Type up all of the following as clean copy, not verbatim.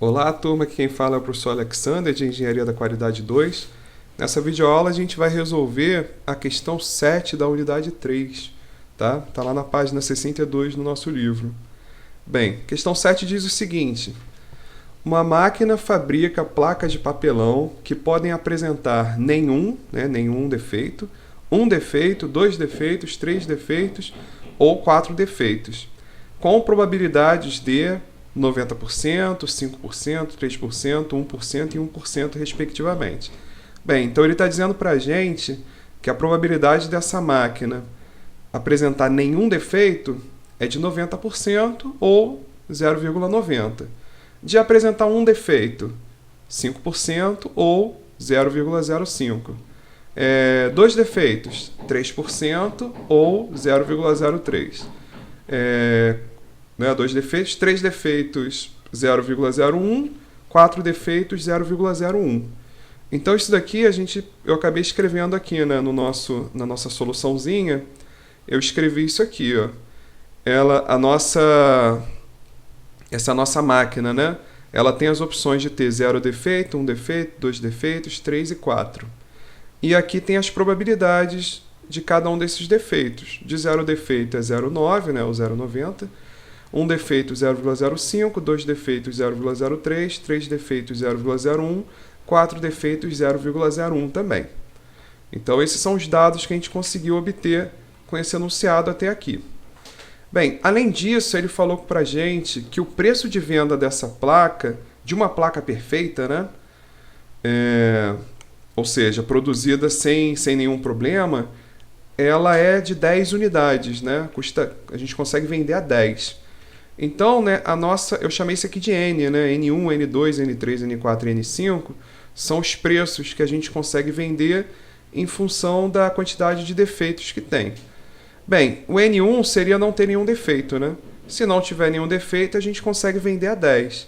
Olá, turma, aqui quem fala é o professor Alexander, de Engenharia da Qualidade 2. Nessa videoaula a gente vai resolver a questão 7 da unidade 3, tá? Tá lá na página 62 do nosso livro. Bem, questão 7 diz o seguinte: uma máquina fabrica placas de papelão que podem apresentar nenhum defeito, um defeito, dois defeitos, três defeitos ou quatro defeitos, com probabilidades de 90%, 5%, 3%, 1% e 1% respectivamente. Bem, então ele está dizendo para a gente que a probabilidade dessa máquina apresentar nenhum defeito é de 90% ou 0,90%. De apresentar um defeito, 5% ou 0,05%. Dois defeitos, 3% ou 0,03%. Dois defeitos, três defeitos, 0,01, quatro defeitos, 0,01. Então isso daqui eu acabei escrevendo aqui, né, na nossa soluçãozinha, eu escrevi isso aqui, ó. Essa nossa máquina, né, ela tem as opções de ter 0 defeito, 1 defeito, 2 defeitos, 3 e 4. E aqui tem as probabilidades de cada um desses defeitos. De 0 defeito é 0,9, né, ou 0,90. Um defeito 0,05, dois defeitos 0,03, três defeitos 0,01, quatro defeitos 0,01 também. Então esses são os dados que a gente conseguiu obter com esse enunciado até aqui. Bem, além disso, ele falou para a gente que o preço de venda dessa placa, de uma placa perfeita, né, ou seja, produzida sem nenhum problema, ela é de 10 unidades, né? A gente consegue vender a 10. Então, né, eu chamei isso aqui de N, né? N1, N2, N3, N4 e N5 são os preços que a gente consegue vender em função da quantidade de defeitos que tem. Bem, o N1 seria não ter nenhum defeito, né? Se não tiver nenhum defeito, a gente consegue vender a 10.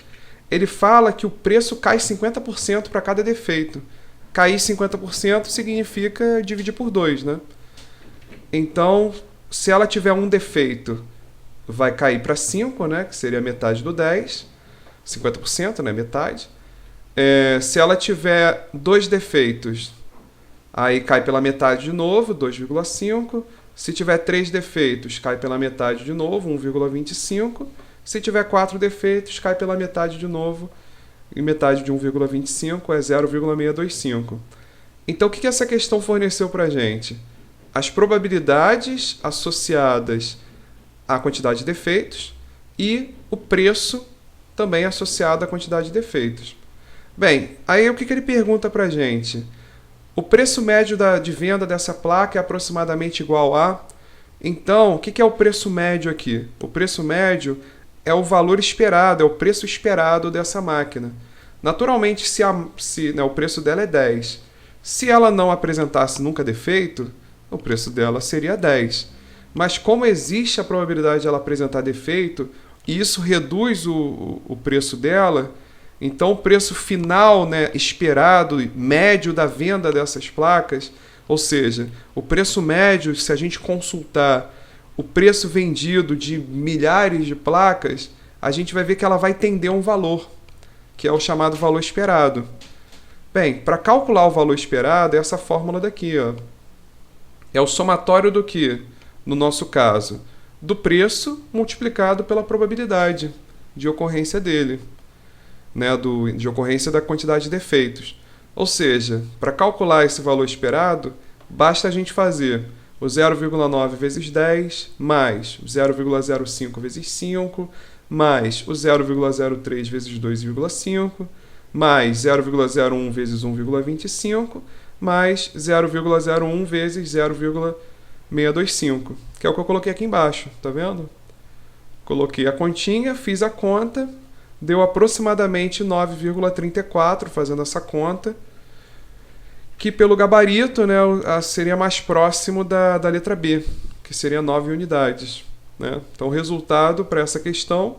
Ele fala que o preço cai 50% para cada defeito. Cair 50% significa dividir por 2, né? Então, se ela tiver um defeito, vai cair para 5, né, que seria metade do 10, 50%, né, metade. Se ela tiver dois defeitos, aí cai pela metade de novo, 2,5. Se tiver três defeitos, cai pela metade de novo, 1,25. Se tiver quatro defeitos, cai pela metade de novo, e metade de 1,25 é 0,625. Então, o que essa questão forneceu para a gente? As probabilidades associadas a quantidade de defeitos e o preço também associado à quantidade de defeitos. Bem, aí o que ele pergunta para a gente? O preço médio de venda dessa placa é aproximadamente igual a... Então, o que é o preço médio aqui? O preço médio é o valor esperado, é o preço esperado dessa máquina. Naturalmente, se o preço dela é 10, se ela não apresentasse nunca defeito, o preço dela seria 10. Mas como existe a probabilidade de ela apresentar defeito, e isso reduz o preço dela, então o preço final, né, esperado, médio da venda dessas placas, ou seja, o preço médio, se a gente consultar o preço vendido de milhares de placas, a gente vai ver que ela vai tender a um valor, que é o chamado valor esperado. Bem, para calcular o valor esperado é essa fórmula daqui, ó. É o somatório do que? No nosso caso, do preço multiplicado pela probabilidade de ocorrência dele, né, de ocorrência da quantidade de defeitos. Ou seja, para calcular esse valor esperado, basta a gente fazer o 0,9 vezes 10, mais o 0,05 vezes 5, mais o 0,03 vezes 2,5, mais 0,01 vezes 1,25, mais 0,01 vezes 0,625, que é o que eu coloquei aqui embaixo, tá vendo? Coloquei a continha, fiz a conta, deu aproximadamente 9,34, fazendo essa conta, que pelo gabarito, né, seria mais próximo da letra B, que seria 9 unidades. Né? Então o resultado para essa questão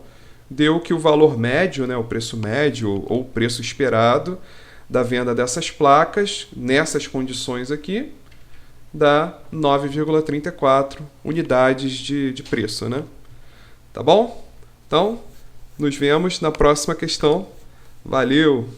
deu que o valor médio, né, o preço médio ou o preço esperado da venda dessas placas, nessas condições aqui, dá 9,34 unidades de preço, né? Tá bom? Então, nos vemos na próxima questão Valeu!